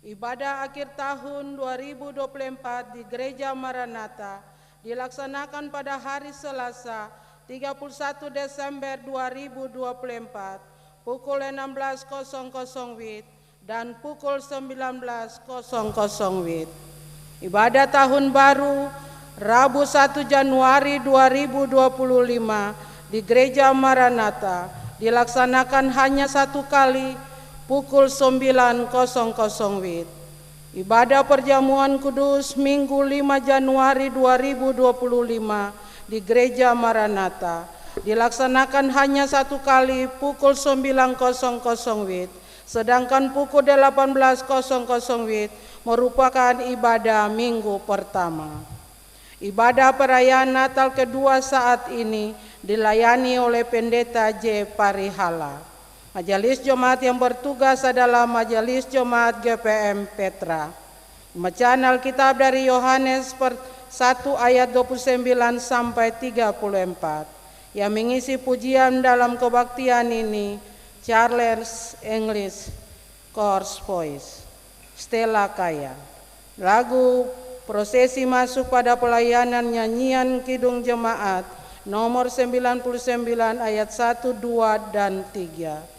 Ibadah akhir tahun 2024 di Gereja Maranatha dilaksanakan pada hari Selasa 31 Desember 2024 pukul 16.00 WIB dan pukul 19.00 WIB. Ibadah tahun baru Rabu 1 Januari 2025 di Gereja Maranatha dilaksanakan hanya satu kali pukul 9.00 WIB. Ibadah perjamuan kudus Minggu 5 Januari 2025 di Gereja Maranatha dilaksanakan hanya satu kali pukul 9.00 WIB, sedangkan pukul 18.00 WIB merupakan ibadah minggu pertama. Ibadah perayaan Natal kedua saat ini dilayani oleh Pendeta J. Parihala. Majelis Jemaat yang bertugas adalah Majelis Jemaat GPM Petra. Bacaan Alkitab dari Yohanes 1 ayat 29 sampai 34. Yang mengisi pujian dalam kebaktian ini Charles English Chorus Voice, Stella Kaya. Lagu prosesi masuk pada pelayanan nyanyian Kidung Jemaat nomor 99 ayat 1, 2, dan 3.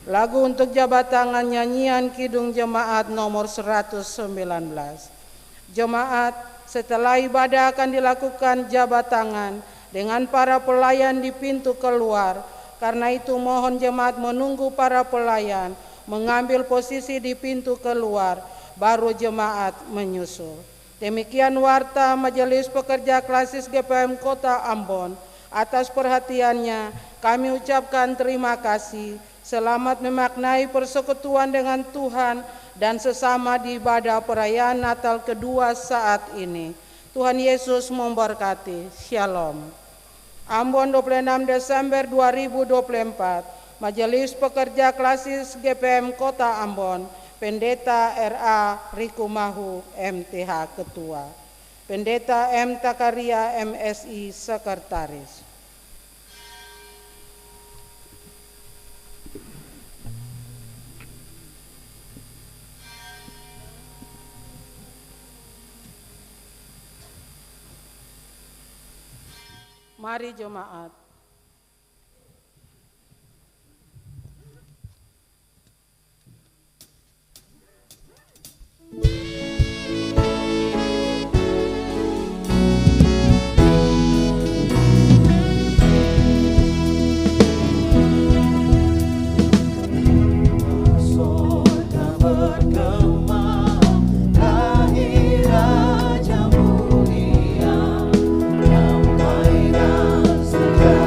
Lagu untuk jabat tangan nyanyian Kidung Jemaat nomor 119. Jemaat setelah ibadah akan dilakukan jabat tangan dengan para pelayan di pintu keluar. Karena itu mohon jemaat menunggu para pelayan mengambil posisi di pintu keluar, baru jemaat menyusul. Demikian warta Majelis Pekerja Klasis GPM Kota Ambon. Atas perhatiannya kami ucapkan terima kasih. Selamat memaknai persekutuan dengan Tuhan dan sesama di ibadah perayaan Natal kedua saat ini. Tuhan Yesus memberkati. Shalom. Ambon 26 Desember 2024. Majelis Pekerja Klasis GPM Kota Ambon. Pendeta R.A. Rikumahu MTH Ketua. Pendeta M. Takaria MSI Sekretaris. Mari jemaat. Sejahtera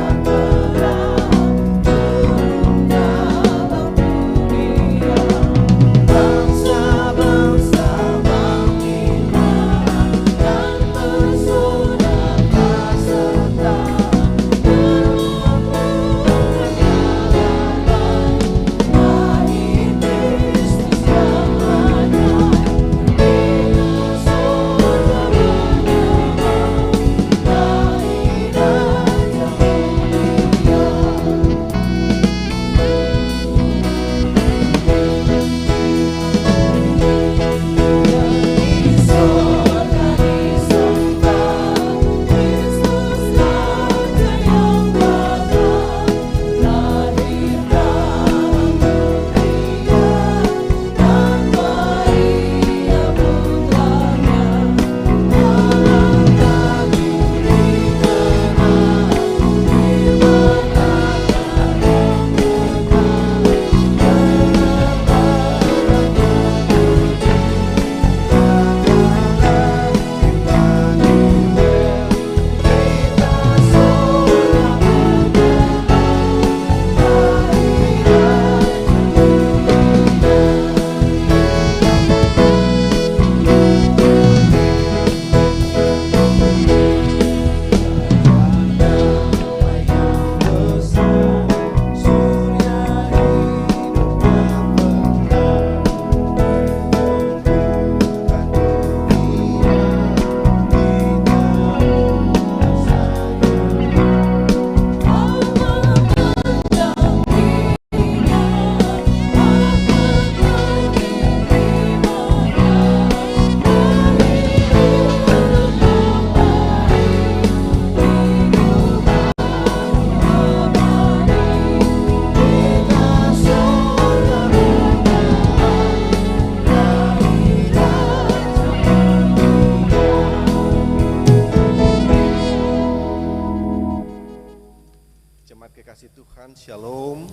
Shalom.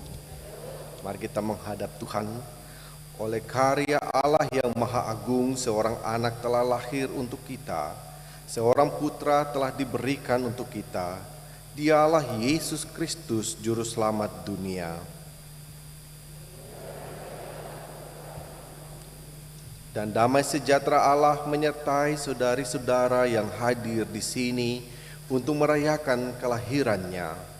Mari kita menghadap Tuhan. Oleh karya Allah yang Maha Agung, seorang anak telah lahir untuk kita, seorang putra telah diberikan untuk kita. Dialah Yesus Kristus, Juru Selamat dunia. Dan damai sejahtera Allah menyertai saudari-saudara yang hadir di sini untuk merayakan kelahirannya.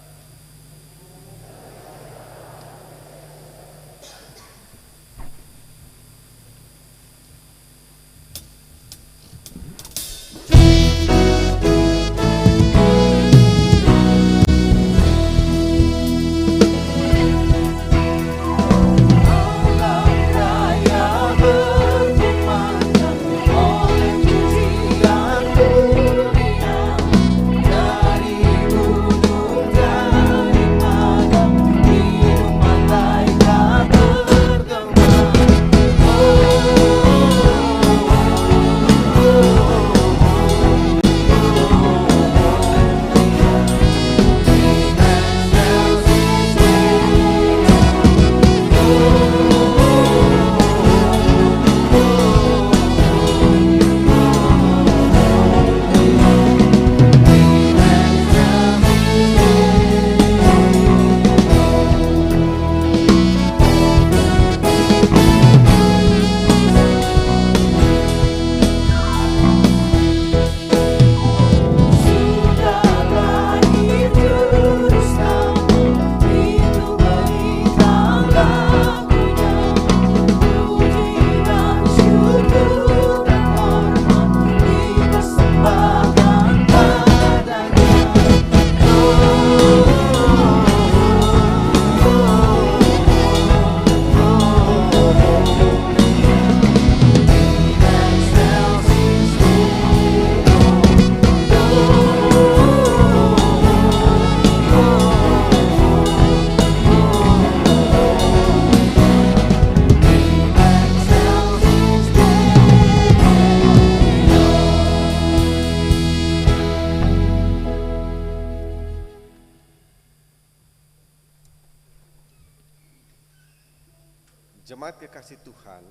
Jemaat kekasih Tuhan,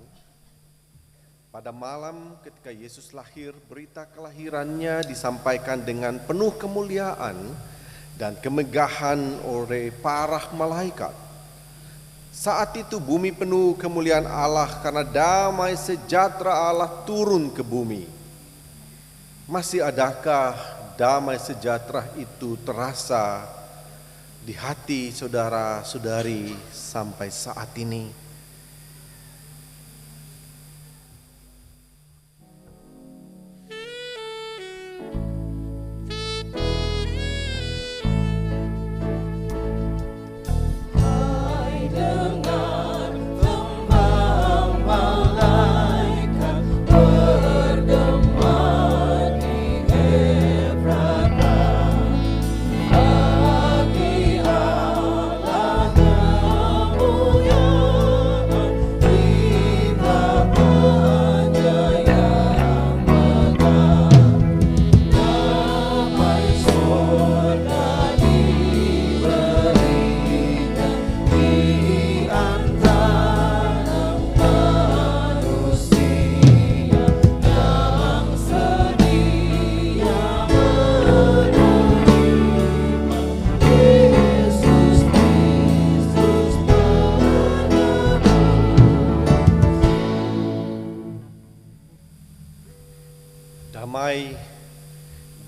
pada malam ketika Yesus lahir, berita kelahirannya disampaikan dengan penuh kemuliaan dan kemegahan oleh para malaikat. Saat itu bumi penuh kemuliaan Allah karena damai sejahtera Allah turun ke bumi. Masih adakah damai sejahtera itu terasa di hati saudara-saudari sampai saat ini?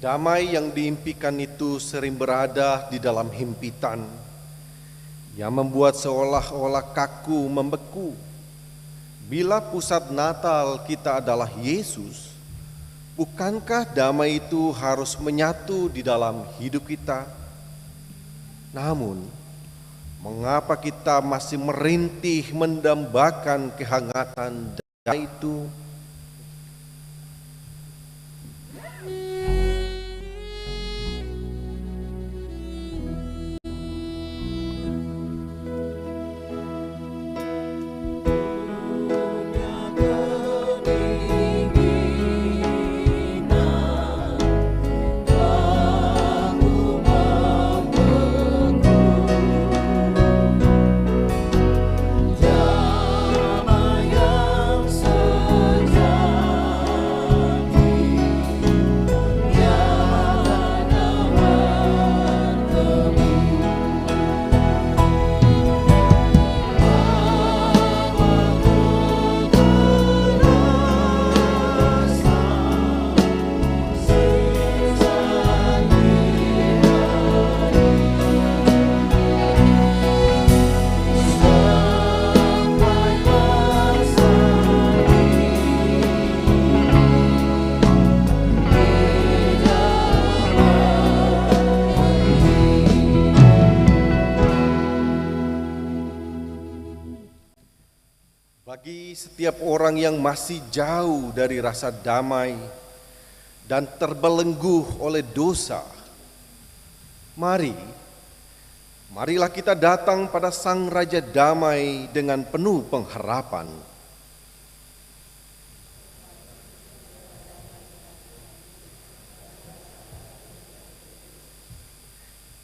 Damai yang diimpikan itu sering berada di dalam himpitan yang membuat seolah-olah kaku membeku. Bila pusat Natal kita adalah Yesus, bukankah damai itu harus menyatu di dalam hidup kita? Namun, mengapa kita masih merintih mendambakan kehangatan damai itu? Bagi setiap orang yang masih jauh dari rasa damai dan terbelenggu oleh dosa, marilah kita datang pada Sang Raja Damai dengan penuh pengharapan.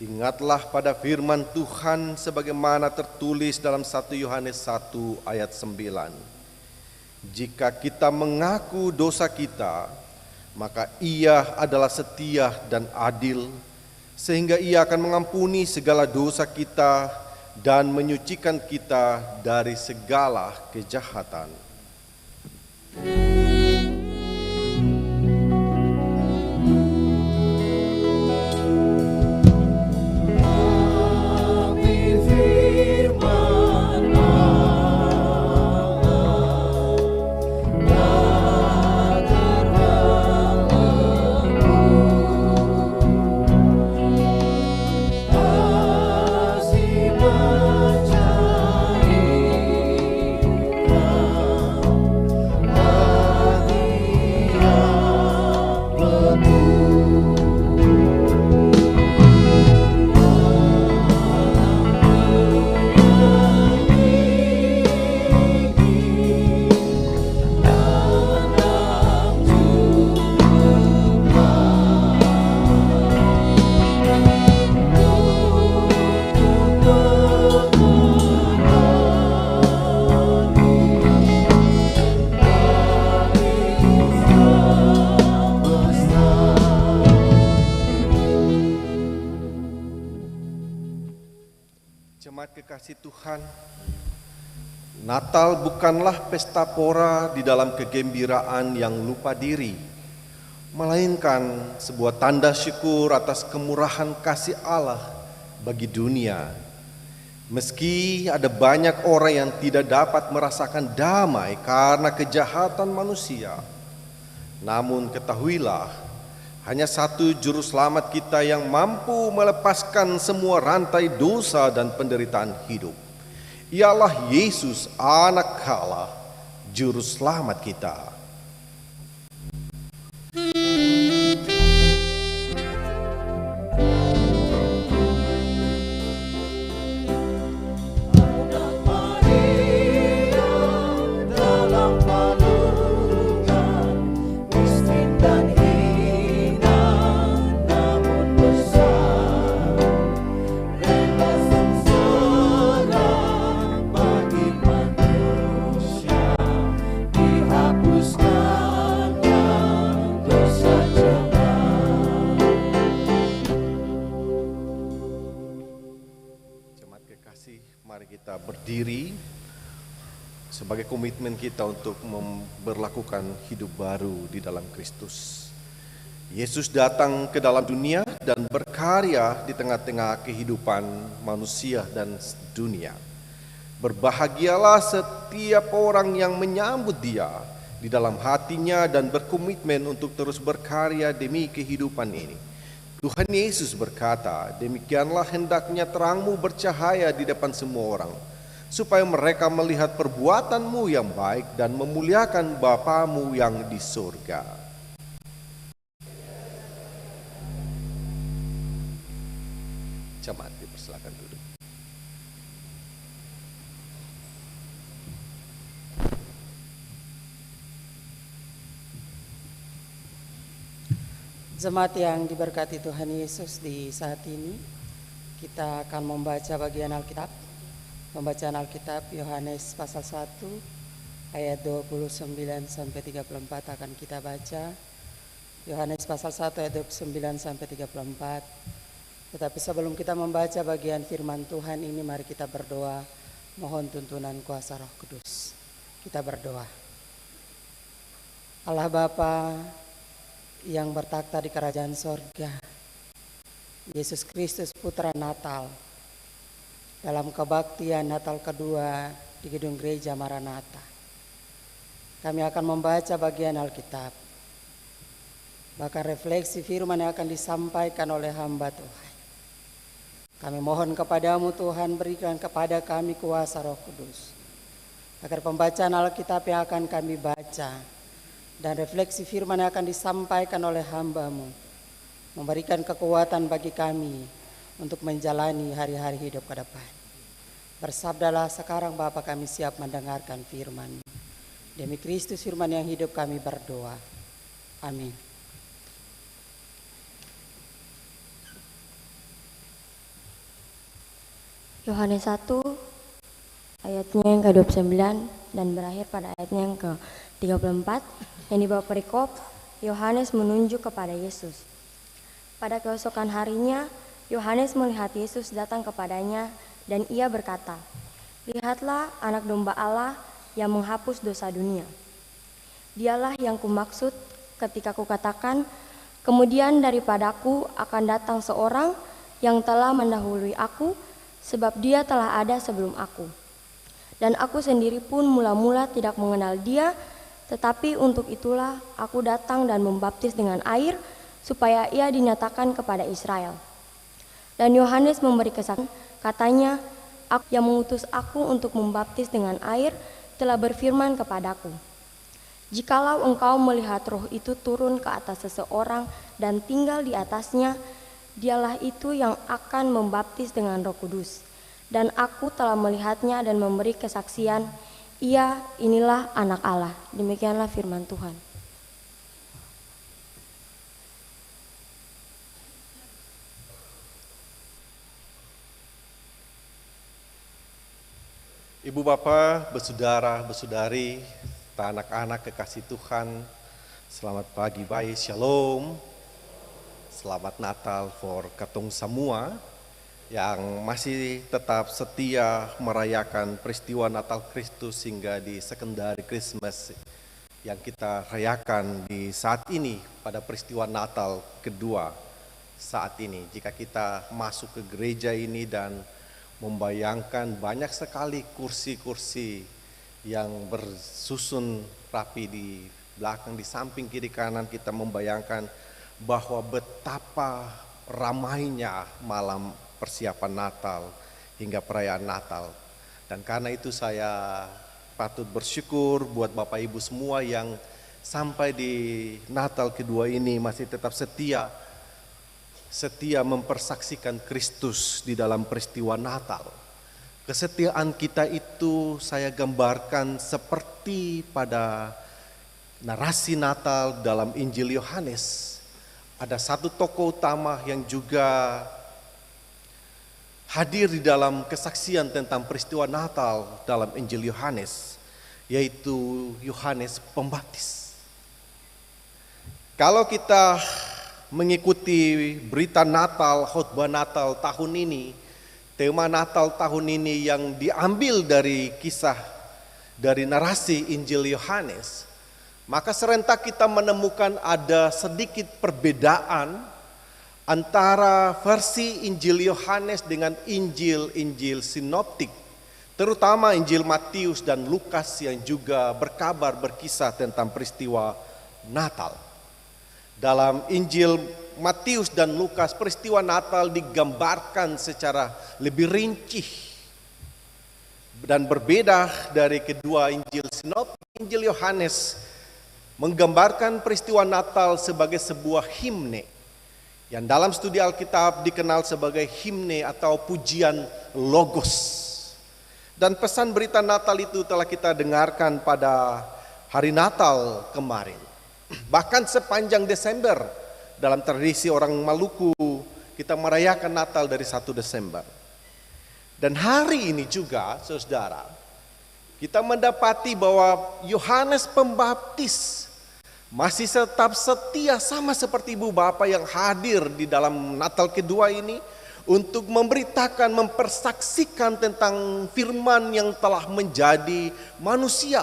Ingatlah pada firman Tuhan sebagaimana tertulis dalam 1 Yohanes 1 ayat 9. Jika kita mengaku dosa kita, maka Ia adalah setia dan adil, sehingga Ia akan mengampuni segala dosa kita dan menyucikan kita dari segala kejahatan. Jemaat kekasih Tuhan, Natal bukanlah pesta pora di dalam kegembiraan yang lupa diri, melainkan sebuah tanda syukur atas kemurahan kasih Allah bagi dunia. Meski ada banyak orang yang tidak dapat merasakan damai karena kejahatan manusia, namun ketahuilah, hanya satu juru selamat kita yang mampu melepaskan semua rantai dosa dan penderitaan hidup. Ialah Yesus, Anak Allah, juru selamat kita. Mari kita berdiri sebagai komitmen kita untuk memberlakukan hidup baru di dalam Kristus. Yesus datang ke dalam dunia dan berkarya di tengah-tengah kehidupan manusia dan dunia. Berbahagialah setiap orang yang menyambut Dia di dalam hatinya dan berkomitmen untuk terus berkarya demi kehidupan ini. Tuhan Yesus berkata, demikianlah hendaknya terangmu bercahaya di depan semua orang, supaya mereka melihat perbuatanmu yang baik dan memuliakan Bapamu yang di surga. Jemaat dipersilakan duduk. Jemaat yang diberkati Tuhan Yesus, di saat ini kita akan membaca bagian Alkitab. Pembacaan Alkitab Yohanes pasal 1 ayat 29 sampai 34 akan kita baca. Yohanes pasal 1 ayat 29 sampai 34. Tetapi sebelum kita membaca bagian firman Tuhan ini, mari kita berdoa mohon tuntunan kuasa Roh Kudus. Kita berdoa. Allah Bapa yang bertakhta di kerajaan sorga, Yesus Kristus Putra Natal, dalam kebaktian Natal kedua di gedung gereja Maranatha, kami akan membaca bagian Alkitab, bahkan refleksi firman yang akan disampaikan oleh hamba Tuhan. Kami mohon kepadamu Tuhan, berikan kepada kami kuasa Roh Kudus, agar pembacaan Alkitab yang akan kami baca dan refleksi firman yang akan disampaikan oleh hamba-Mu memberikan kekuatan bagi kami untuk menjalani hari-hari hidup ke depan. Bersabdalah sekarang Bapa, kami siap mendengarkan firman. Demi Kristus firman yang hidup kami berdoa. Amin. Yohanes 1 ayatnya yang ke-29 dan berakhir pada ayatnya yang ke-34 yang dibawa perikop Yohanes menunjuk kepada Yesus. Pada keesokan harinya Yohanes melihat Yesus datang kepadanya dan ia berkata, "Lihatlah anak domba Allah yang menghapus dosa dunia. Dialah yang kumaksud ketika kukatakan, kemudian daripadaku akan datang seorang yang telah mendahului aku, sebab dia telah ada sebelum aku. Dan aku sendiri pun mula-mula tidak mengenal dia, tetapi untuk itulah aku datang dan membaptis dengan air, supaya ia dinyatakan kepada Israel." Dan Yohanes memberi kesaksian, katanya, "Aku yang mengutus aku untuk membaptis dengan air telah berfirman kepadaku, jikalau engkau melihat roh itu turun ke atas seseorang dan tinggal di atasnya, dialah itu yang akan membaptis dengan Roh Kudus. Dan aku telah melihatnya dan memberi kesaksian, inilah anak Allah." Demikianlah firman Tuhan. Ibu bapak, bersaudara, bersaudari, anak-anak kekasih Tuhan, selamat pagi, bayi, shalom. Selamat Natal for katong semua yang masih tetap setia merayakan peristiwa Natal Kristus hingga di secondary Christmas yang kita rayakan di saat ini pada peristiwa Natal kedua saat ini. Jika kita masuk ke gereja ini dan membayangkan banyak sekali kursi-kursi yang bersusun rapi di belakang, di samping, kiri, kanan, kita membayangkan bahwa betapa ramainya malam persiapan Natal hingga perayaan Natal. Dan karena itu saya patut bersyukur buat Bapak Ibu semua yang sampai di Natal kedua ini masih tetap setia mempersaksikan Kristus di dalam peristiwa Natal. Kesetiaan kita itu saya gambarkan seperti pada narasi Natal dalam Injil Yohanes. Ada satu tokoh utama yang juga hadir di dalam kesaksian tentang peristiwa Natal dalam Injil Yohanes, yaitu Yohanes Pembaptis. Kalau kita mengikuti berita Natal, khotbah Natal tahun ini, tema Natal tahun ini yang diambil dari kisah dari narasi Injil Yohanes, maka serentak kita menemukan ada sedikit perbedaan antara versi Injil Yohanes dengan Injil sinoptik, terutama Injil Matius dan Lukas yang juga berkisah tentang peristiwa Natal. Dalam Injil Matius dan Lukas, peristiwa Natal digambarkan secara lebih rinci dan berbeda dari kedua Injil sinoptik. Injil Yohanes menggambarkan peristiwa Natal sebagai sebuah himne yang dalam studi Alkitab dikenal sebagai himne atau pujian logos. Dan pesan berita Natal itu telah kita dengarkan pada hari Natal kemarin. Bahkan sepanjang Desember dalam tradisi orang Maluku kita merayakan Natal dari 1 Desember. Dan hari ini juga saudara, kita mendapati bahwa Yohanes Pembaptis masih tetap setia sama seperti ibu bapak yang hadir di dalam Natal kedua ini untuk memberitakan, mempersaksikan tentang firman yang telah menjadi manusia,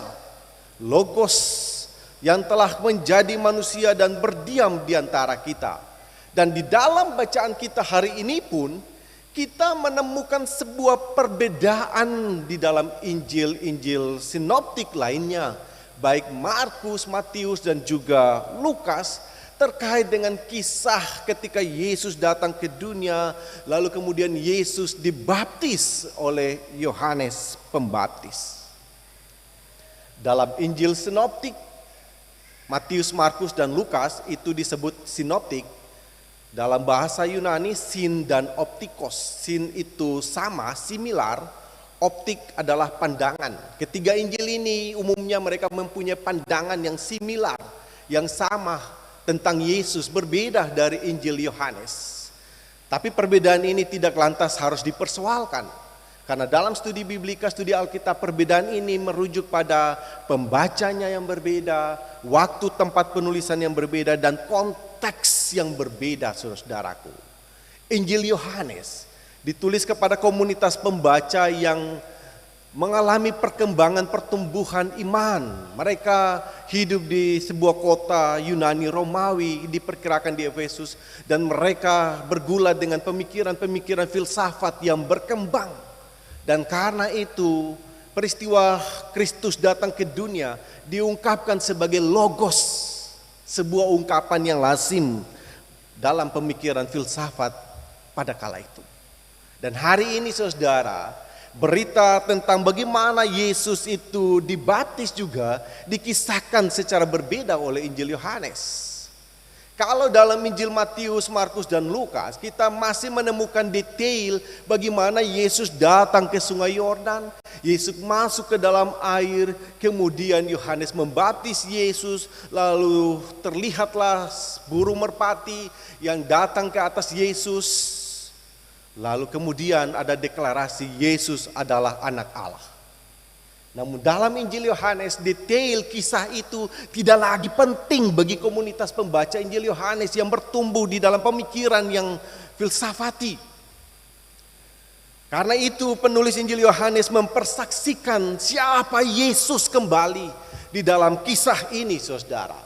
logos yang telah menjadi manusia dan berdiam di antara kita. Dan di dalam bacaan kita hari ini pun kita menemukan sebuah perbedaan di dalam Injil sinoptik lainnya, baik Markus, Matius dan juga Lukas, terkait dengan kisah ketika Yesus datang ke dunia, lalu kemudian Yesus dibaptis oleh Yohanes Pembaptis. Dalam Injil sinoptik, Matius, Markus, dan Lukas itu disebut sinoptik. Dalam bahasa Yunani, sin dan optikos. Sin itu sama, similar. Optik adalah pandangan. Ketiga Injil ini umumnya mereka mempunyai pandangan yang similar, yang sama tentang Yesus, berbeda dari Injil Yohanes. Tapi perbedaan ini tidak lantas harus dipersoalkan. Karena dalam studi biblika, studi Alkitab, perbedaan ini merujuk pada pembacanya yang berbeda, waktu tempat penulisan yang berbeda, dan konteks yang berbeda, saudaraku. Injil Yohanes ditulis kepada komunitas pembaca yang mengalami perkembangan pertumbuhan iman. Mereka hidup di sebuah kota Yunani Romawi, diperkirakan di Efesus, dan mereka bergulat dengan pemikiran-pemikiran filsafat yang berkembang. Dan karena itu peristiwa Kristus datang ke dunia diungkapkan sebagai logos, sebuah ungkapan yang lazim dalam pemikiran filsafat pada kala itu. Dan hari ini saudara, berita tentang bagaimana Yesus itu dibaptis juga dikisahkan secara berbeda oleh Injil Yohanes. Kalau dalam Injil Matius, Markus, dan Lukas, kita masih menemukan detail bagaimana Yesus datang ke Sungai Yordan, Yesus masuk ke dalam air, kemudian Yohanes membaptis Yesus, lalu terlihatlah burung merpati yang datang ke atas Yesus, lalu kemudian ada deklarasi Yesus adalah anak Allah. Namun dalam Injil Yohanes, detail kisah itu tidak lagi penting bagi komunitas pembaca Injil Yohanes yang bertumbuh di dalam pemikiran yang filsafati. Karena itu penulis Injil Yohanes mempersaksikan siapa Yesus kembali di dalam kisah ini, saudara,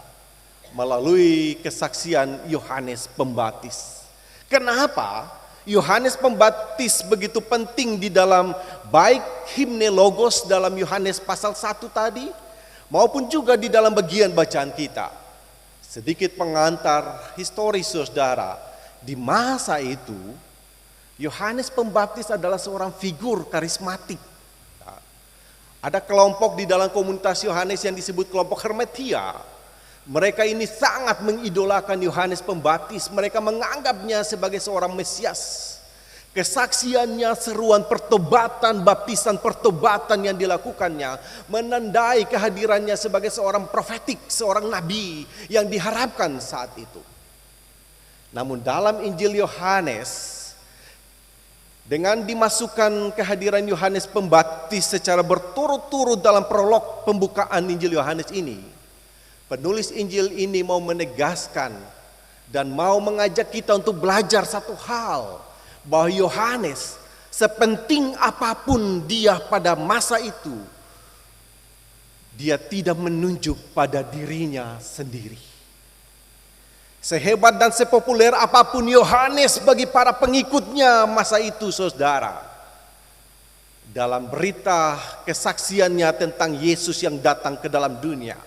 melalui kesaksian Yohanes Pembaptis. Kenapa Yohanes Pembaptis begitu penting di dalam baik himne logos dalam Yohanes pasal 1 tadi, maupun juga di dalam bagian bacaan kita. Sedikit pengantar historis, saudara. Di masa itu Yohanes Pembaptis adalah seorang figur karismatik. Ada kelompok di dalam komunitas Yohanes yang disebut kelompok Hermetia. Mereka ini sangat mengidolakan Yohanes Pembaptis. Mereka menganggapnya sebagai seorang Mesias. Kesaksiannya, seruan pertobatan, baptisan pertobatan yang dilakukannya menandai kehadirannya sebagai seorang profetik, seorang nabi yang diharapkan saat itu. Namun dalam Injil Yohanes, dengan dimasukkan kehadiran Yohanes Pembaptis secara berturut-turut dalam prolog pembukaan Injil Yohanes ini, penulis Injil ini mau menegaskan dan mau mengajak kita untuk belajar satu hal, bahwa Yohanes sepenting apapun dia pada masa itu, dia tidak menunjuk pada dirinya sendiri. Sehebat dan sepopuler apapun Yohanes bagi para pengikutnya masa itu, saudara, dalam berita kesaksiannya tentang Yesus yang datang ke dalam dunia,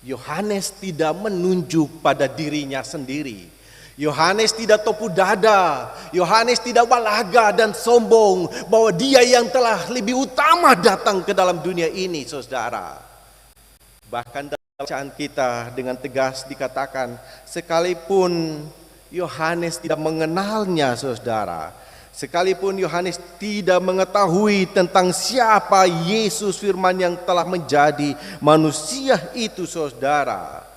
Yohanes tidak menunjuk pada dirinya sendiri. Yohanes tidak topu dada, Yohanes tidak balaga dan sombong bahwa dia yang telah lebih utama datang ke dalam dunia ini, saudara. Bahkan dalam bacaan kita dengan tegas dikatakan, sekalipun Yohanes tidak mengenalnya, saudara, sekalipun Yohanes tidak mengetahui tentang siapa Yesus firman yang telah menjadi manusia itu, saudara,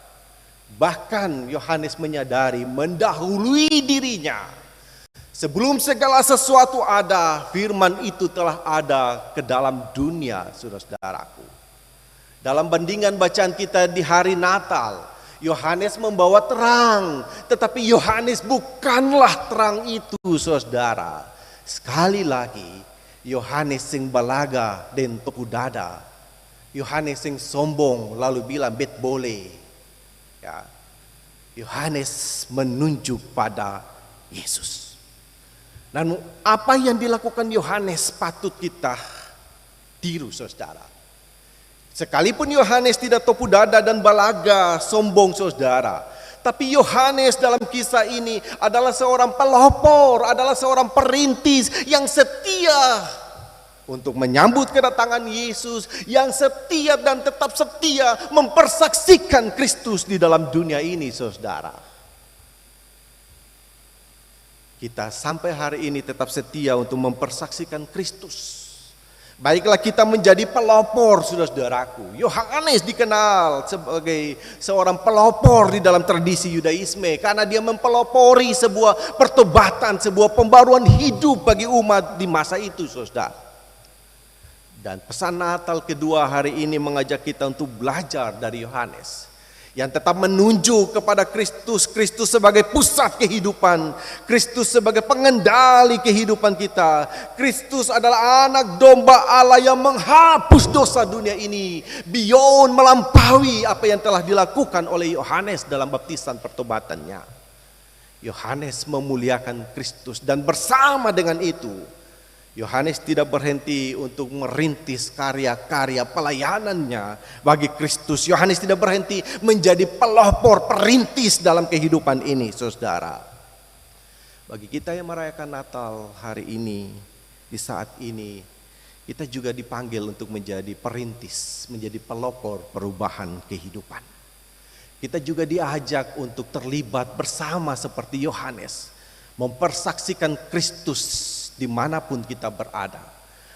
bahkan Yohanes menyadari mendahului dirinya. Sebelum segala sesuatu ada, firman itu telah ada ke dalam dunia, saudara-saudaraku. Dalam bandingan bacaan kita di hari Natal, Yohanes membawa terang, tetapi Yohanes bukanlah terang itu, saudara. Sekali lagi, Yohanes sing balaga dan topu dada, Yohanes sing sombong lalu bilang bet boleh. Ya, Yohanes menunjuk pada Yesus. Dan apa yang dilakukan Yohanes patut kita tiru, saudara. Sekalipun Yohanes tidak topu dada dan balaga, sombong, saudara, tapi Yohanes dalam kisah ini adalah seorang pelopor, adalah seorang perintis yang setia untuk menyambut kedatangan Yesus yang setia dan tetap setia mempersaksikan Kristus di dalam dunia ini, saudara. Kita sampai hari ini tetap setia untuk mempersaksikan Kristus. Baiklah kita menjadi pelopor, saudara-saudaraku. Yohanes dikenal sebagai seorang pelopor di dalam tradisi Yudaisme karena dia mempelopori sebuah pertobatan, sebuah pembaruan hidup bagi umat di masa itu, saudara. Dan pesan Natal kedua hari ini mengajak kita untuk belajar dari Yohanes yang tetap menunjuk kepada Kristus, Kristus sebagai pusat kehidupan, Kristus sebagai pengendali kehidupan kita. Kristus adalah anak domba Allah yang menghapus dosa dunia ini, beyond melampaui apa yang telah dilakukan oleh Yohanes dalam baptisan pertobatannya. Yohanes memuliakan Kristus dan bersama dengan itu Yohanes tidak berhenti untuk merintis karya-karya pelayanannya bagi Kristus. Yohanes tidak berhenti menjadi pelopor, perintis dalam kehidupan ini, saudara. Bagi kita yang merayakan Natal hari ini, di saat ini, kita juga dipanggil untuk menjadi perintis, menjadi pelopor perubahan kehidupan. Kita juga diajak untuk terlibat bersama seperti Yohanes, mempersaksikan Kristus dimanapun kita berada,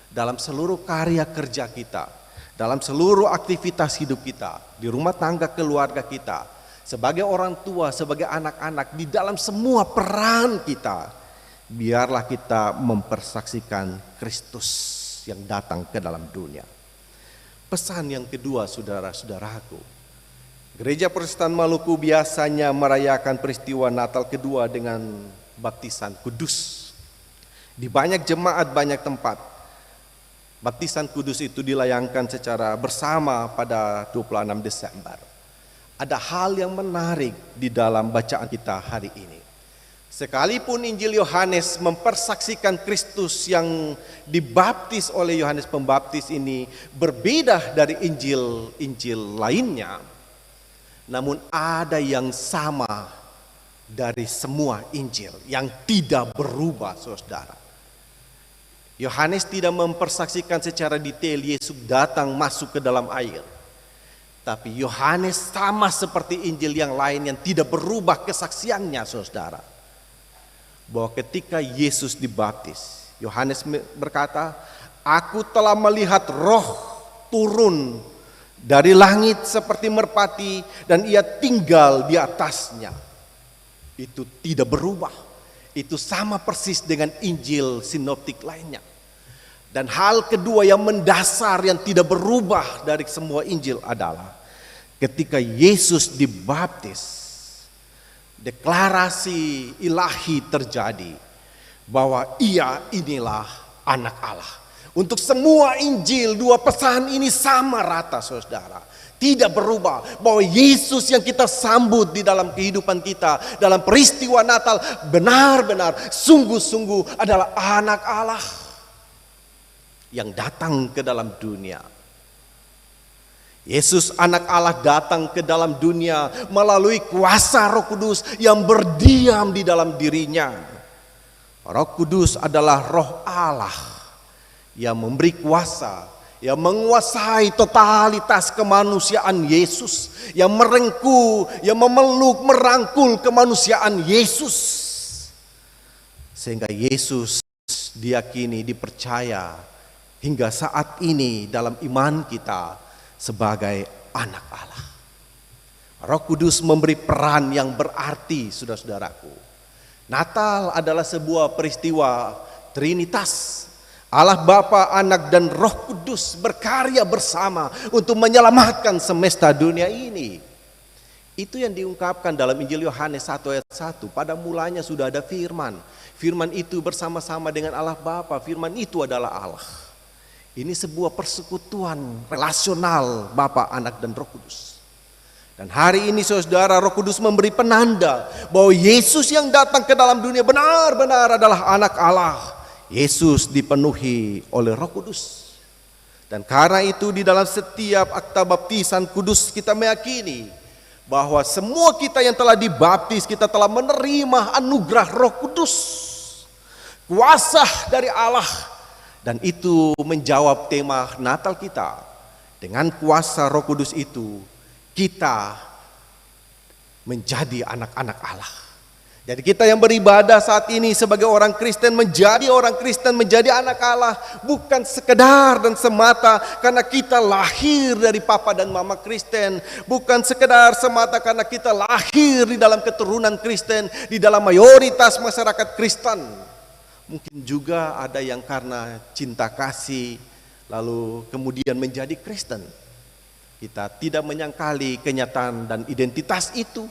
dalam seluruh karya kerja kita, dalam seluruh aktivitas hidup kita, di rumah tangga keluarga kita, sebagai orang tua, sebagai anak-anak, di dalam semua peran kita, biarlah kita mempersaksikan Kristus yang datang ke dalam dunia. Pesan yang kedua, saudara-saudaraku, Gereja Protestan Maluku biasanya merayakan peristiwa Natal kedua dengan baptisan kudus. Di banyak jemaat, banyak tempat, baptisan kudus itu dilayangkan secara bersama pada 26 Desember. Ada hal yang menarik di dalam bacaan kita hari ini. Sekalipun Injil Yohanes mempersaksikan Kristus yang dibaptis oleh Yohanes Pembaptis ini berbeda dari Injil lainnya, namun ada yang sama dari semua Injil yang tidak berubah, saudara. Yohanes tidak mempersaksikan secara detail Yesus datang masuk ke dalam air. Tapi Yohanes sama seperti Injil yang lain yang tidak berubah kesaksiannya, saudara. Bahwa ketika Yesus dibaptis, Yohanes berkata, "Aku telah melihat Roh turun dari langit seperti merpati dan ia tinggal di atasnya." Itu tidak berubah. Itu sama persis dengan Injil sinoptik lainnya. Dan hal kedua yang mendasar yang tidak berubah dari semua Injil adalah ketika Yesus dibaptis, deklarasi ilahi terjadi bahwa ia inilah anak Allah. Untuk semua Injil, dua pesan ini sama rata, saudara. Tidak berubah bahwa Yesus yang kita sambut di dalam kehidupan kita, dalam peristiwa Natal, benar-benar sungguh-sungguh adalah anak Allah yang datang ke dalam dunia. Yesus anak Allah datang ke dalam dunia melalui kuasa Roh Kudus yang berdiam di dalam dirinya. Roh Kudus adalah Roh Allah yang memberi kuasa, yang menguasai totalitas kemanusiaan Yesus, yang merengkuh, yang memeluk, merangkul kemanusiaan Yesus. Sehingga Yesus diyakini, dipercaya hingga saat ini dalam iman kita sebagai anak Allah. Roh Kudus memberi peran yang berarti, saudara-saudaraku. Natal adalah sebuah peristiwa Trinitas. Allah Bapa, Anak dan Roh Kudus berkarya bersama untuk menyelamatkan semesta dunia ini. Itu yang diungkapkan dalam Injil Yohanes 1 ayat 1. Pada mulanya sudah ada firman. Firman itu bersama-sama dengan Allah Bapa. Firman itu adalah Allah. Ini sebuah persekutuan relasional Bapa, Anak dan Roh Kudus. Dan hari ini saudara, Roh Kudus memberi penanda bahwa Yesus yang datang ke dalam dunia benar-benar adalah anak Allah. Yesus dipenuhi oleh Roh Kudus. Dan karena itu di dalam setiap akta baptisan kudus kita meyakini bahwa semua kita yang telah dibaptis, kita telah menerima anugerah Roh Kudus. Kuasa dari Allah Dan itu menjawab tema Natal kita. Dengan kuasa Roh Kudus itu, kita menjadi anak-anak Allah. Jadi kita yang beribadah saat ini sebagai orang Kristen, menjadi orang Kristen, menjadi anak Allah, bukan sekedar dan semata karena kita lahir dari papa dan mama Kristen, bukan sekedar semata karena kita lahir di dalam keturunan Kristen, di dalam mayoritas masyarakat Kristen. Mungkin juga ada yang karena cinta kasih, lalu kemudian menjadi Kristen. Kita tidak menyangkali kenyataan dan identitas itu.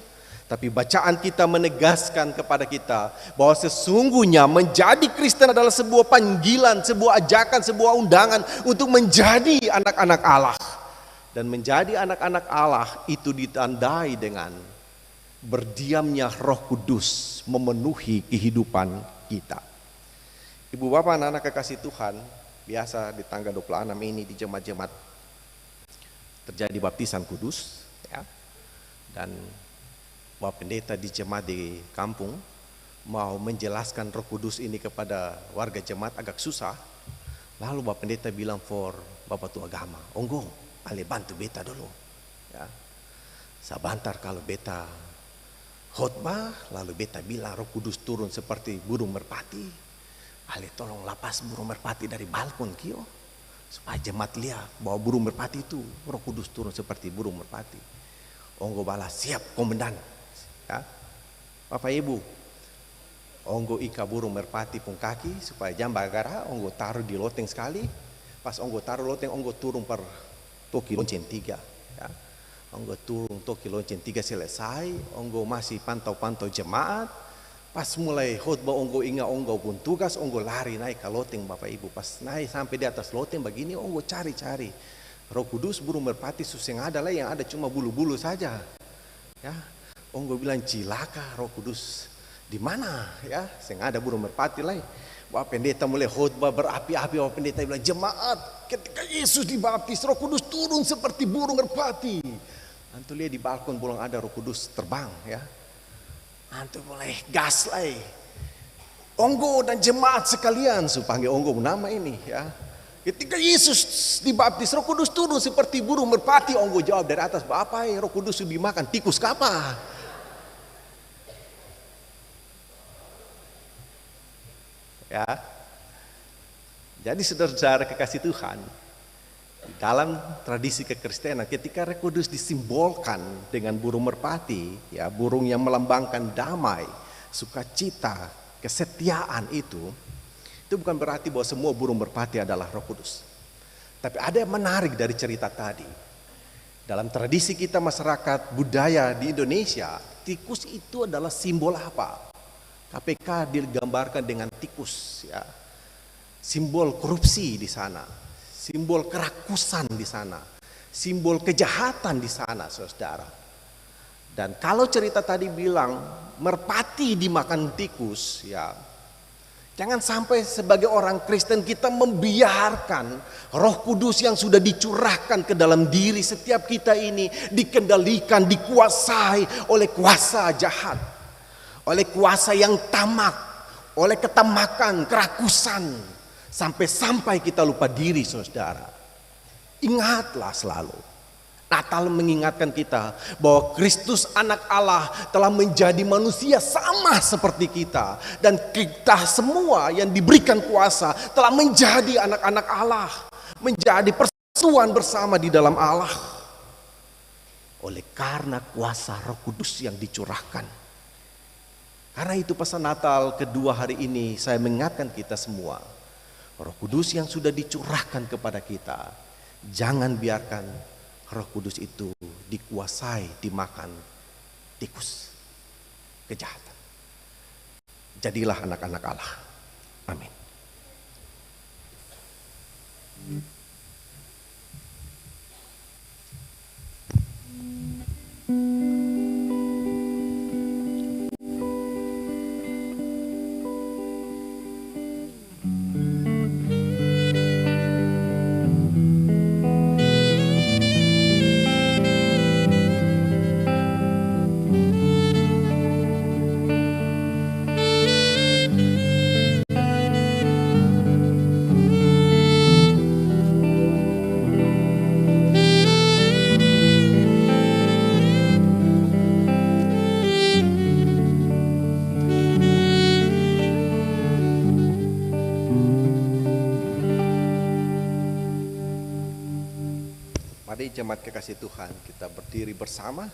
Tapi bacaan kita menegaskan kepada kita bahwa sesungguhnya menjadi Kristen adalah sebuah panggilan, sebuah ajakan, sebuah undangan untuk menjadi anak-anak Allah. Dan menjadi anak-anak Allah itu ditandai dengan berdiamnya Roh Kudus memenuhi kehidupan kita. Ibu bapak anak-anak kekasih Tuhan, biasa di tanggal 26 ini di jemaat-jemaat terjadi baptisan kudus, ya. Dan Bapak Pendeta di jemaat di kampung mau menjelaskan Roh Kudus ini kepada warga jemaat agak susah. Lalu Bapak Pendeta bilang for Bapak Tua Agama, "Onggo, ale bantu beta dulu." Ya. Sabantar kalau beta khotbah, lalu beta bilang Roh Kudus turun seperti burung merpati. Ale tolong lapas burung merpati dari balkon kio, supaya jemaat lihat bahwa burung merpati itu Roh Kudus turun seperti burung merpati. Onggo balas, "Siap komandan." Ya. Bapak Ibu, onggo ika burung merpati pun kaki supaya jam bagara, onggo taruh di loteng sekali. Pas onggo taruh loteng, onggo turun per toki lonceng 3. Ya. Onggo turun toki lonceng 3 selesai, onggo masih pantau-pantau jemaat. Pas mulai khotbah onggo ingat onggo pun tugas, onggo lari naik ke loteng Bapak Ibu. Pas naik sampai di atas loteng begini, onggo cari-cari. Roh Kudus burung merpati suseng ada lah, yang ada cuma bulu-bulu saja. Ya. Onggo bilang cilaka Roh Kudus di mana ya? Seng ada burung merpati lah. Bapak Pendeta mulai khotbah berapi-api. Bapak Pendeta bilang, "Jemaat, ketika Yesus dibaptis, Roh Kudus turun seperti burung merpati." Antum lihat di balkon pulang ada Roh Kudus terbang ya. Antum mulai gas lah. Onggo dan jemaat sekalian, supaya onggo nama ini ya. Ketika Yesus dibaptis, Roh Kudus turun seperti burung merpati. Onggo jawab dari atas, "Bapak, Roh Kudus sudah dimakan tikus kapa?" Ya. Jadi saudara-saudara kekasih Tuhan, dalam tradisi kekristenan ketika Roh Kudus disimbolkan dengan burung merpati, ya, burung yang melambangkan damai, sukacita, kesetiaan itu bukan berarti bahwa semua burung merpati adalah Roh Kudus. Tapi ada yang menarik dari cerita tadi. Dalam tradisi kita masyarakat budaya di Indonesia, tikus itu adalah simbol apa? KPK digambarkan dengan tikus, ya. Simbol korupsi di sana, simbol kerakusan di sana, simbol kejahatan di sana, saudara. Dan kalau cerita tadi bilang merpati dimakan tikus, ya, jangan sampai sebagai orang Kristen kita membiarkan Roh Kudus yang sudah dicurahkan ke dalam diri setiap kita ini dikendalikan, dikuasai oleh kuasa jahat, oleh kuasa yang tamak, oleh ketamakan, kerakusan, sampai kita lupa diri, saudara. Ingatlah selalu, Natal mengingatkan kita bahwa Kristus anak Allah telah menjadi manusia sama seperti kita. Dan kita semua yang diberikan kuasa telah menjadi anak-anak Allah, menjadi persatuan bersama di dalam Allah. Oleh karena kuasa Roh Kudus yang dicurahkan. Karena itu pesan Natal kedua hari ini saya mengingatkan kita semua. Roh Kudus yang sudah dicurahkan kepada kita, jangan biarkan Roh Kudus itu dikuasai, dimakan tikus, kejahatan. Jadilah anak-anak Allah. Amin. jemaat kekasih Tuhan, kita berdiri bersama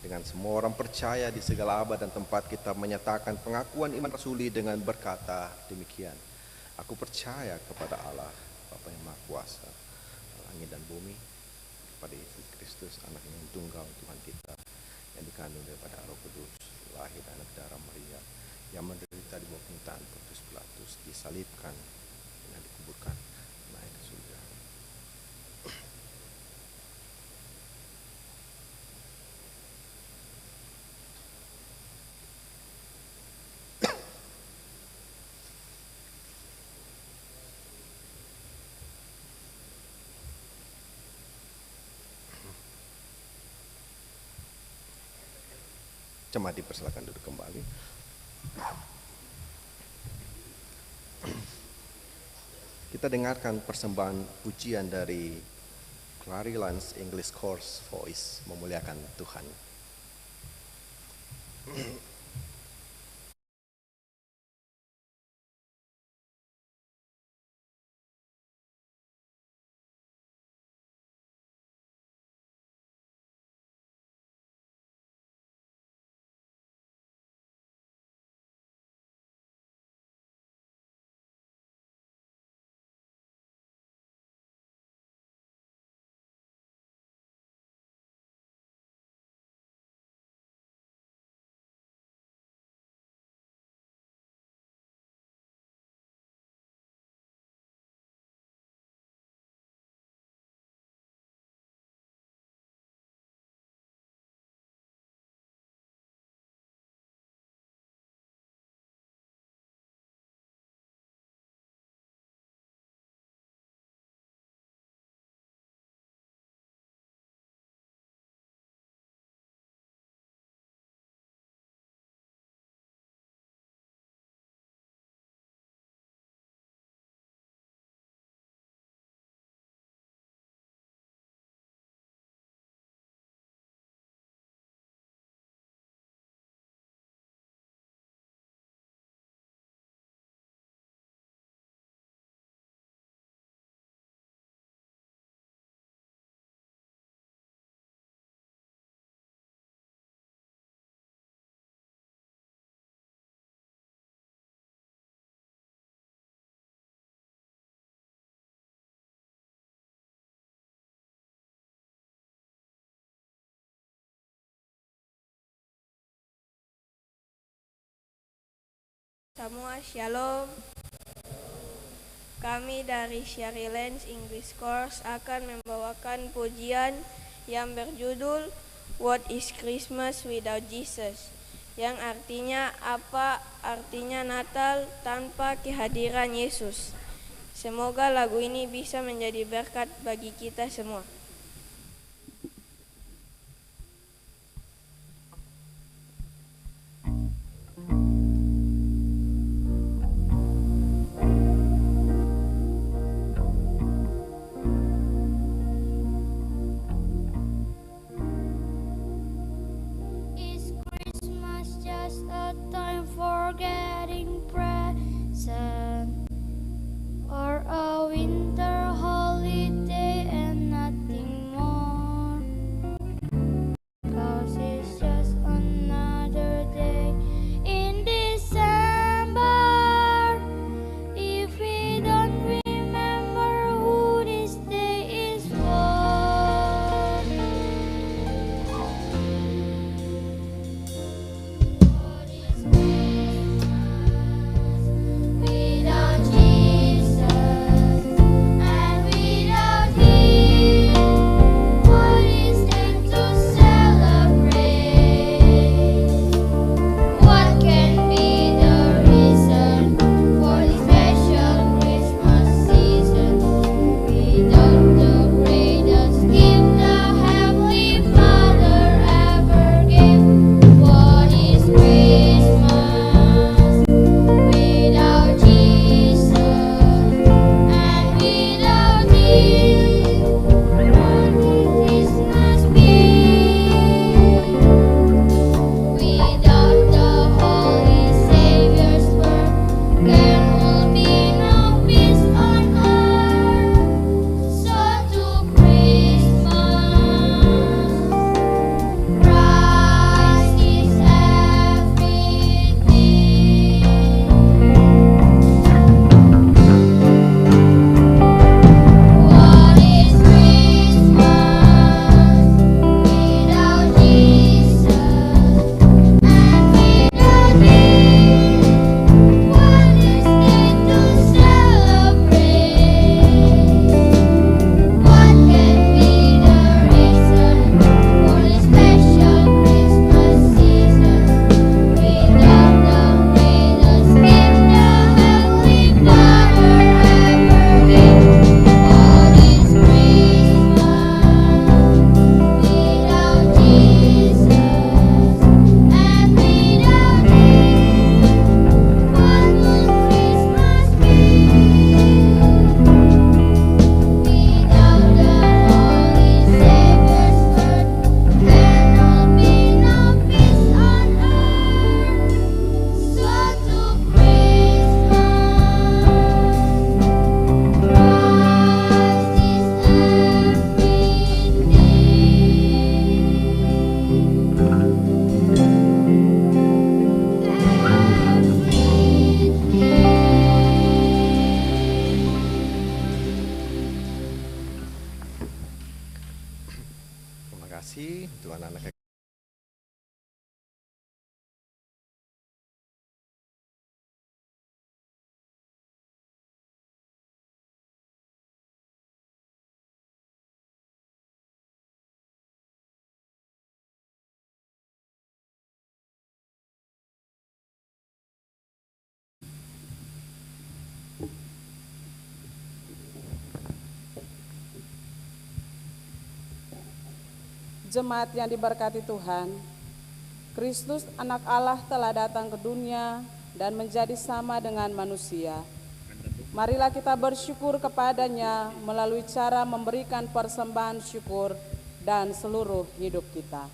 dengan semua orang percaya di segala abad dan tempat, kita menyatakan pengakuan iman rasuli dengan berkata demikian. Aku percaya kepada Allah, Bapa yang Maha Kuasa, langit dan bumi, kepada Yesus Kristus, anak yang tunggal Tuhan kita, yang dikandung daripada Roh Kudus, lahir dari anak darah Maria, yang menderita di bawah pemerintahan Pontius Pilatus, disalibkan dan dikuburkan, naik ke surga. Jemaat dipersilakan duduk kembali. Kita dengarkan persembahan pujian dari Clariland's English Course Voice, memuliakan Tuhan. Semua shalom. Kami dari Clariland's English Course akan membawakan pujian yang berjudul What is Christmas Without Jesus? Yang artinya apa artinya Natal tanpa kehadiran Yesus. Semoga lagu ini bisa menjadi berkat bagi kita semua. Or a winter holiday and not Jemaat yang diberkati Tuhan, Kristus anak Allah telah datang ke dunia dan menjadi sama dengan manusia. Marilah kita bersyukur kepadanya melalui cara memberikan persembahan syukur dan seluruh hidup kita.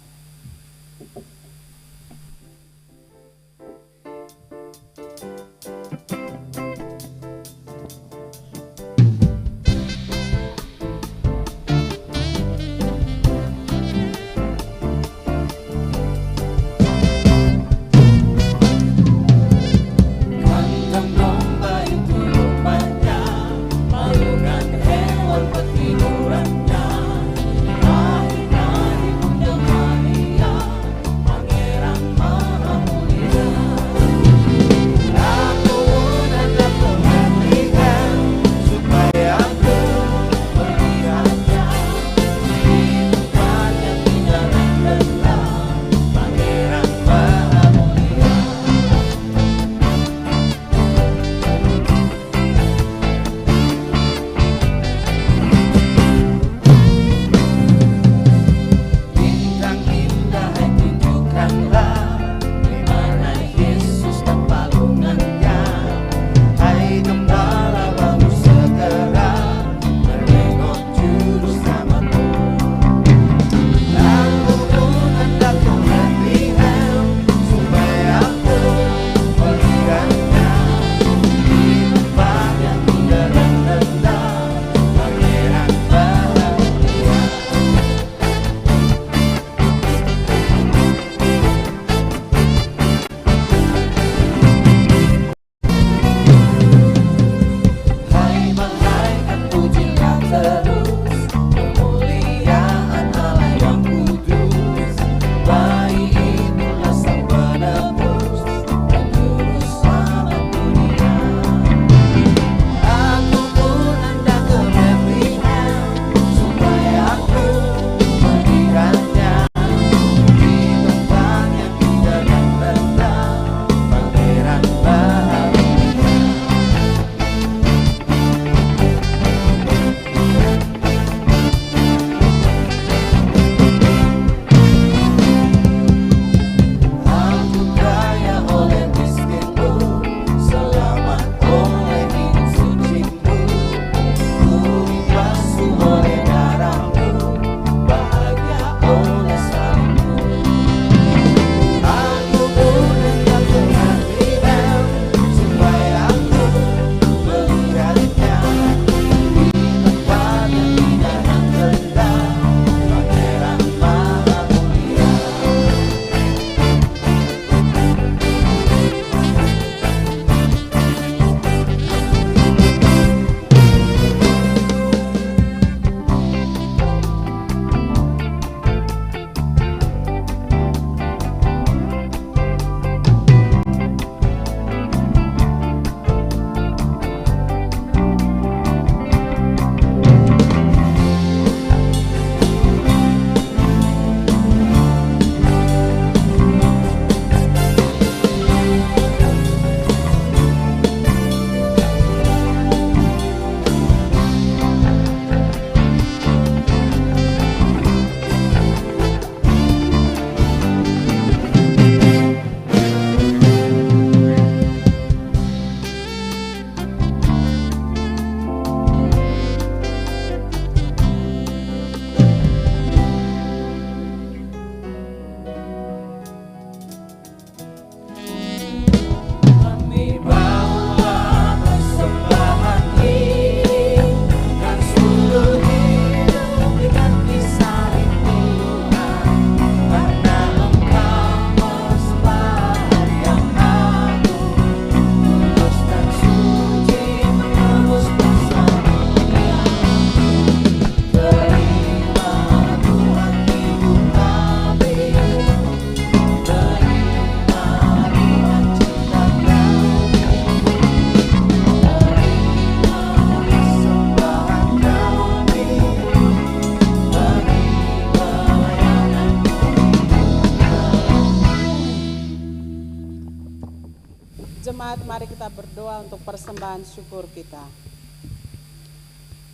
Jemaat, mari kita berdoa untuk persembahan syukur kita.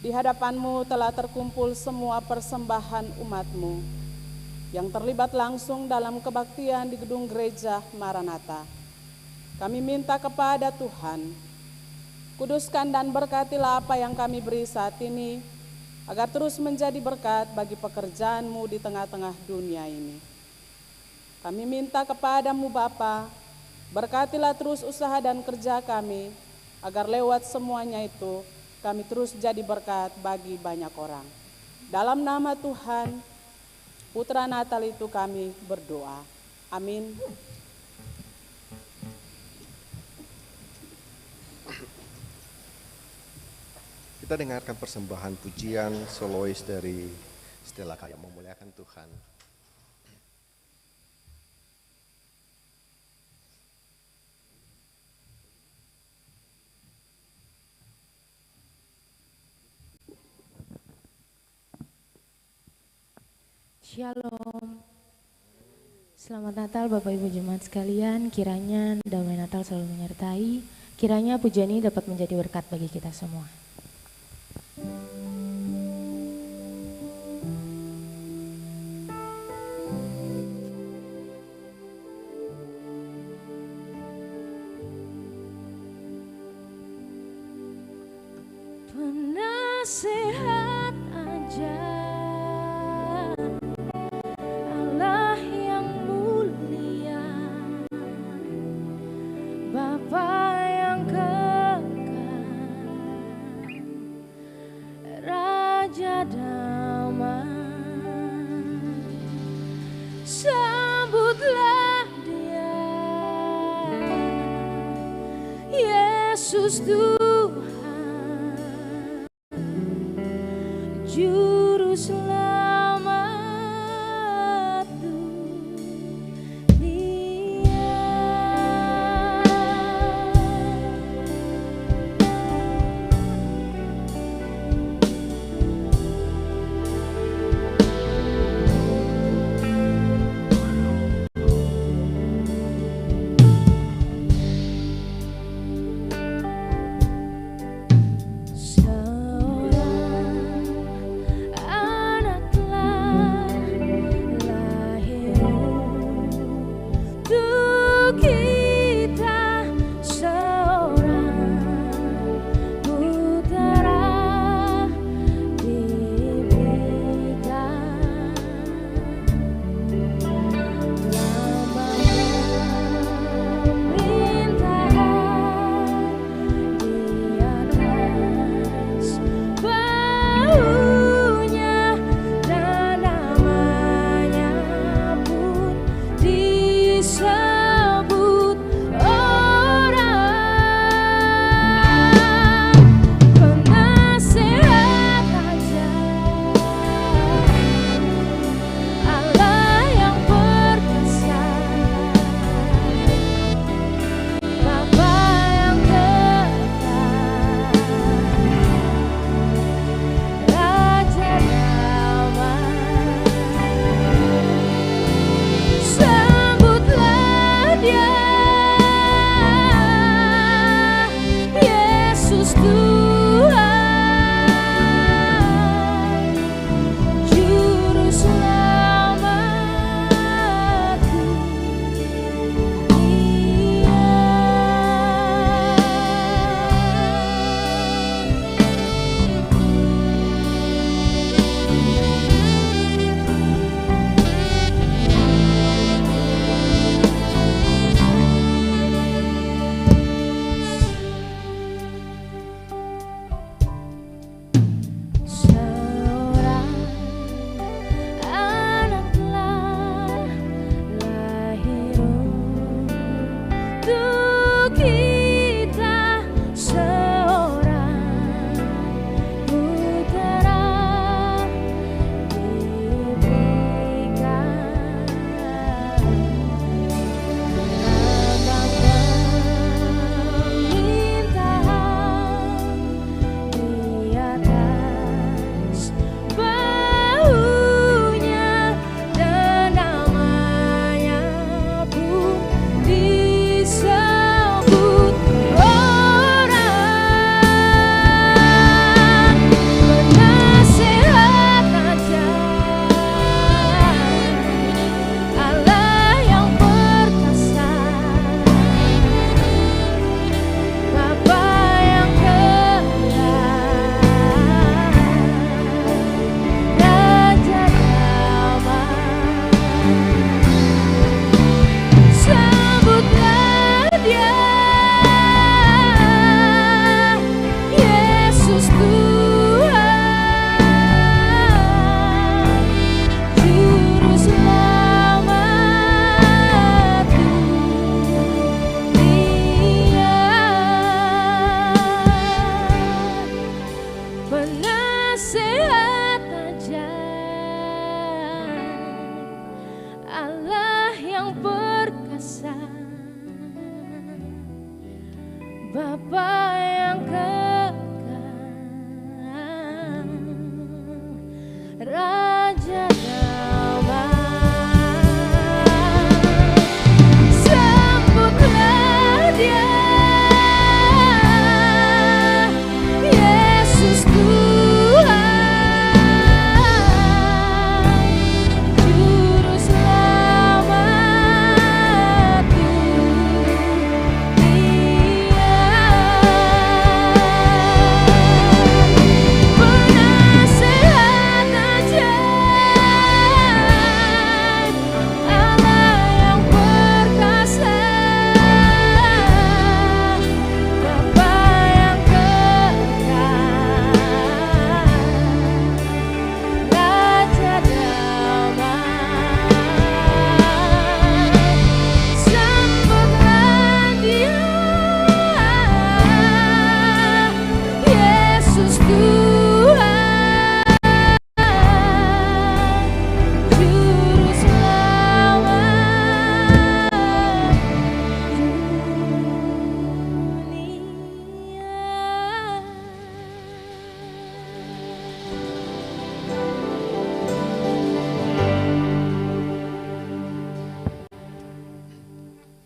Di hadapan-Mu telah terkumpul semua persembahan umat-Mu. yang terlibat langsung dalam kebaktian di gedung gereja Maranatha. Kami minta kepada Tuhan, kuduskan dan berkatilah apa yang kami beri saat ini, agar terus menjadi berkat bagi pekerjaan-Mu di tengah-tengah dunia ini. Kami minta kepadamu Bapa, berkatilah terus usaha dan kerja kami, agar lewat semuanya itu kami terus jadi berkat bagi banyak orang. Dalam nama Tuhan, Putra Natal itu kami berdoa. Amin. Kita dengarkan persembahan pujian solois dari Stella yang memuliakan Tuhan. Shalom. Selamat Natal Bapak Ibu Jemaat sekalian, kiranya damai Natal selalu menyertai, kiranya pujian ini dapat menjadi berkat bagi kita semua. Penasehat ajar, Allah yang mulia, Bapa yang kekal, Raja damai, sambutlah Dia, Yesus Tuhan, Juru Selamat dunia. kuasa, Bapa yang kekal, Raja damai. Sambutlah Dia, Yesus Tuhan, Juru Selamatku, Dia penasehat ajaib, Allah yang perkasa, Bapa yang kekal, Raja damai. Sambutlah Dia, Yesus Tuhan, Juru Selamat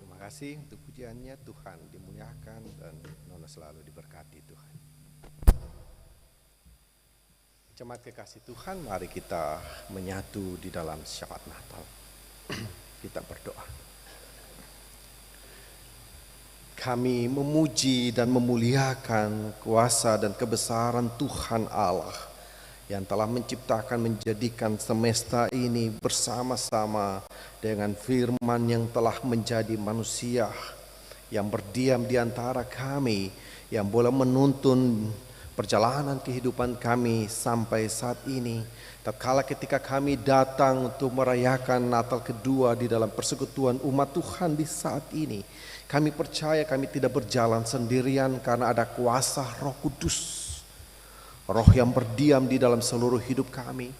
Terima kasih untuk pujiannya. Tuhan dimuliakan dan Nona selalu diberkati Tuhan. Jemaat kekasih Tuhan, mari kita menyatu di dalam syafaat Natal. Kita berdoa. Kami memuji dan memuliakan kuasa dan kebesaran Tuhan Allah yang telah menciptakan, menjadikan semesta ini bersama-sama dengan firman yang telah menjadi manusia, yang berdiam di antara kami, yang boleh menuntun perjalanan kehidupan kami sampai saat ini. Tatkala ketika kami datang untuk merayakan Natal kedua di dalam persekutuan umat Tuhan di saat ini, kami percaya kami tidak berjalan sendirian karena ada kuasa Roh Kudus. Roh yang berdiam di dalam seluruh hidup kami,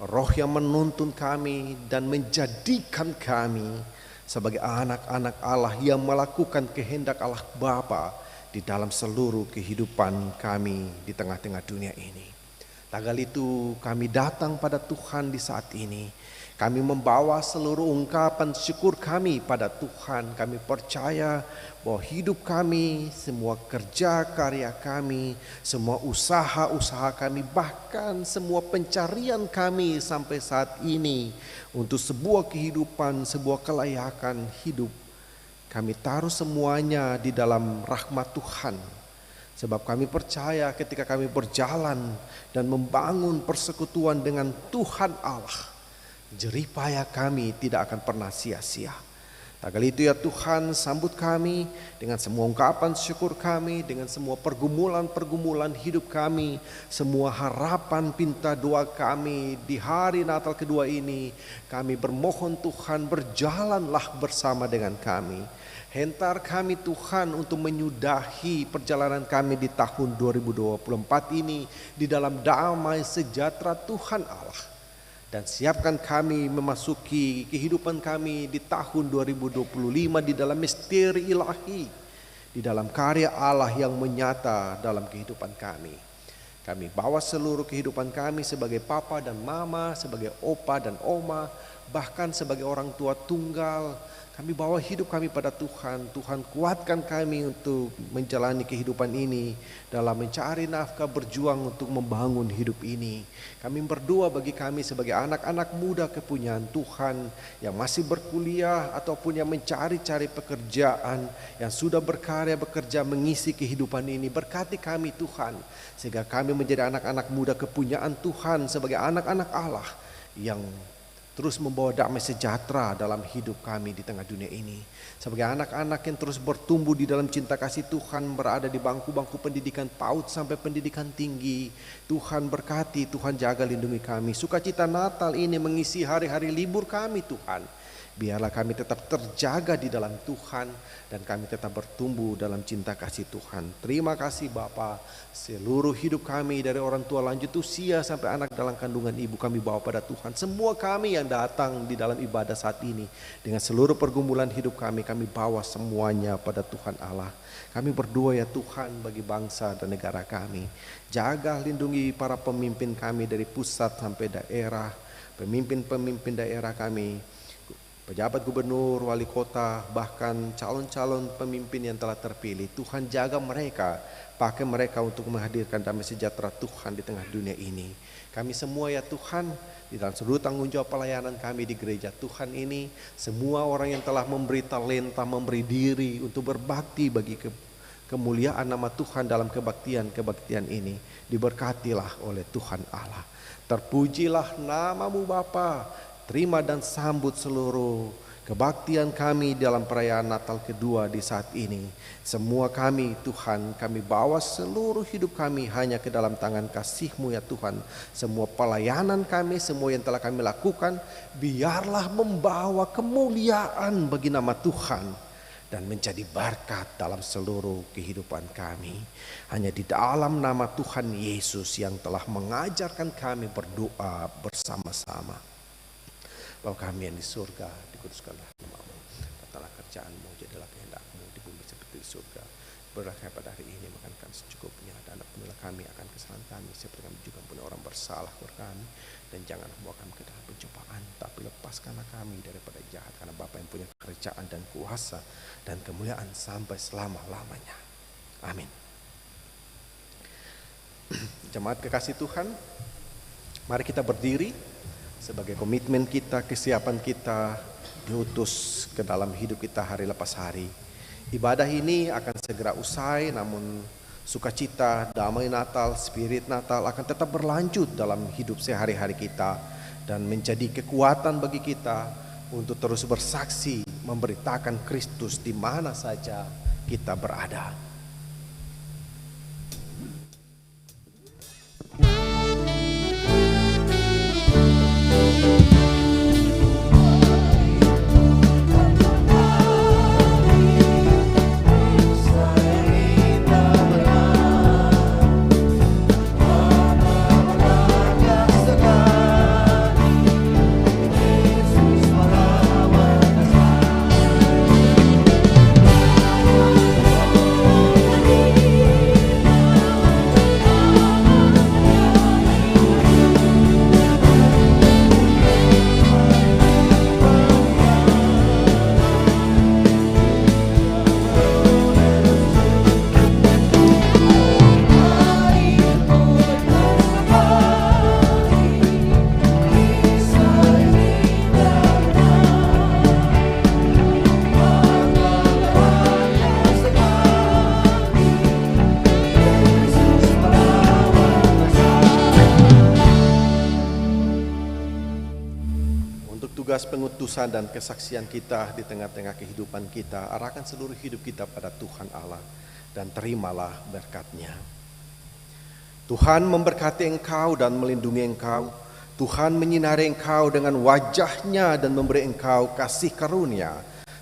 Roh yang menuntun kami dan menjadikan kami sebagai anak-anak Allah yang melakukan kehendak Allah Bapa di dalam seluruh kehidupan kami di tengah-tengah dunia ini. Tanggal itu kami datang pada Tuhan di saat ini. Kami membawa seluruh ungkapan syukur kami pada Tuhan. Kami percaya bahwa hidup kami, semua kerja karya kami, semua usaha-usaha kami, bahkan semua pencarian kami sampai saat ini untuk sebuah kehidupan, sebuah kelayakan hidup, kami taruh semuanya di dalam rahmat Tuhan. Sebab kami percaya ketika kami berjalan dan membangun persekutuan dengan Tuhan Allah, jerih payah kami tidak akan pernah sia-sia. Tanggal itu ya Tuhan, sambut kami dengan semua ungkapan syukur kami, dengan semua pergumulan-pergumulan hidup kami, semua harapan pinta doa kami di hari Natal kedua ini. Kami bermohon Tuhan, berjalanlah bersama dengan kami. Hentar kami Tuhan untuk menyudahi perjalanan kami di tahun 2024 ini di dalam damai sejahtera Tuhan Allah. Dan siapkan kami memasuki kehidupan kami di tahun 2025 di dalam misteri ilahi, di dalam karya Allah yang menyata dalam kehidupan kami. Kami bawa seluruh kehidupan kami sebagai papa dan mama, sebagai opa dan oma, bahkan sebagai orang tua tunggal. Kami bawa hidup kami pada Tuhan. Tuhan kuatkan kami untuk menjalani kehidupan ini dalam mencari nafkah, berjuang untuk membangun hidup ini. Kami berdoa bagi kami sebagai anak-anak muda kepunyaan Tuhan yang masih berkuliah ataupun yang mencari-cari pekerjaan, yang sudah berkarya bekerja mengisi kehidupan ini. Berkati kami Tuhan sehingga kami menjadi anak-anak muda kepunyaan Tuhan sebagai anak-anak Allah yang terus membawa damai sejahtera dalam hidup kami di tengah dunia ini. Sebagai anak-anak yang terus bertumbuh di dalam cinta kasih Tuhan, berada di bangku-bangku pendidikan PAUD sampai pendidikan tinggi. Tuhan berkati, Tuhan jaga lindungi kami. Sukacita Natal ini mengisi hari-hari libur kami Tuhan. Biarlah kami tetap terjaga di dalam Tuhan dan kami tetap bertumbuh dalam cinta kasih Tuhan. Terima kasih Bapa, seluruh hidup kami dari orang tua lanjut usia sampai anak dalam kandungan ibu kami bawa pada Tuhan. Semua kami yang datang di dalam ibadah saat ini dengan seluruh pergumulan hidup kami bawa semuanya pada Tuhan Allah. Kami berdoa ya Tuhan bagi bangsa dan negara kami. Jaga lindungi para pemimpin kami dari pusat sampai daerah, pemimpin-pemimpin daerah kami, pejabat gubernur, wali kota, bahkan calon-calon pemimpin yang telah terpilih. Tuhan jaga mereka, pakai mereka untuk menghadirkan damai sejahtera Tuhan di tengah dunia ini. Kami semua ya Tuhan, di dalam seluruh tanggung jawab pelayanan kami di gereja Tuhan ini, semua orang yang telah memberi talenta, memberi diri untuk berbakti bagi kemuliaan nama Tuhan dalam kebaktian ini, diberkatilah oleh Tuhan Allah. Terpujilah namamu Bapa. Terima dan sambut seluruh kebaktian kami dalam perayaan Natal kedua di saat ini. Semua kami Tuhan, kami bawa seluruh hidup kami hanya ke dalam tangan kasih-Mu ya Tuhan. Semua pelayanan kami, semua yang telah kami lakukan, biarlah membawa kemuliaan bagi nama Tuhan dan menjadi berkat dalam seluruh kehidupan kami. Hanya di dalam nama Tuhan Yesus yang telah mengajarkan kami berdoa bersama-sama. Bapa kami yang di surga, dikuduskanlah namamu, datanglah kerjaan-Mu, jadilah kehendak-Mu di bumi seperti di surga. Berilah kami pada hari ini makan kami secukupnya, dan ampunilah kami akan kesalahan kami seperti kami juga ampuni orang bersalah kepada kami, dan jangan membawa kami ke dalam pencobaan, tapi lepaskanlah kami daripada jahat, karena Bapa yang punya kerajaan dan kuasa dan kemuliaan sampai selama-lamanya. Amin. Jemaat kekasih Tuhan, mari kita berdiri sebagai komitmen kita, kesiapan kita diutus ke dalam hidup kita hari lepas hari. Ibadah ini akan segera usai, namun sukacita, damai Natal, spirit Natal akan tetap berlanjut dalam hidup sehari-hari kita dan menjadi kekuatan bagi kita untuk terus bersaksi memberitakan Kristus di mana saja kita berada. Tugas pengutusan dan kesaksian kita di tengah-tengah kehidupan kita, arahkan seluruh hidup kita pada Tuhan Allah dan terimalah berkat-Nya. Tuhan memberkati engkau dan melindungi engkau. Tuhan menyinari engkau dengan wajah-Nya dan memberi engkau kasih karunia.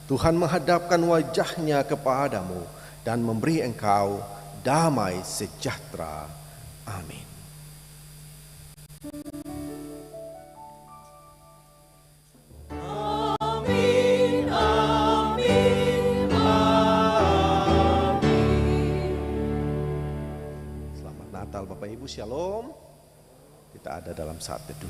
Tuhan menghadapkan wajah-Nya kepadamu dan memberi engkau damai sejahtera. Amin. Selamat Natal Bapak Ibu, Shalom. Kita ada dalam saat teduh.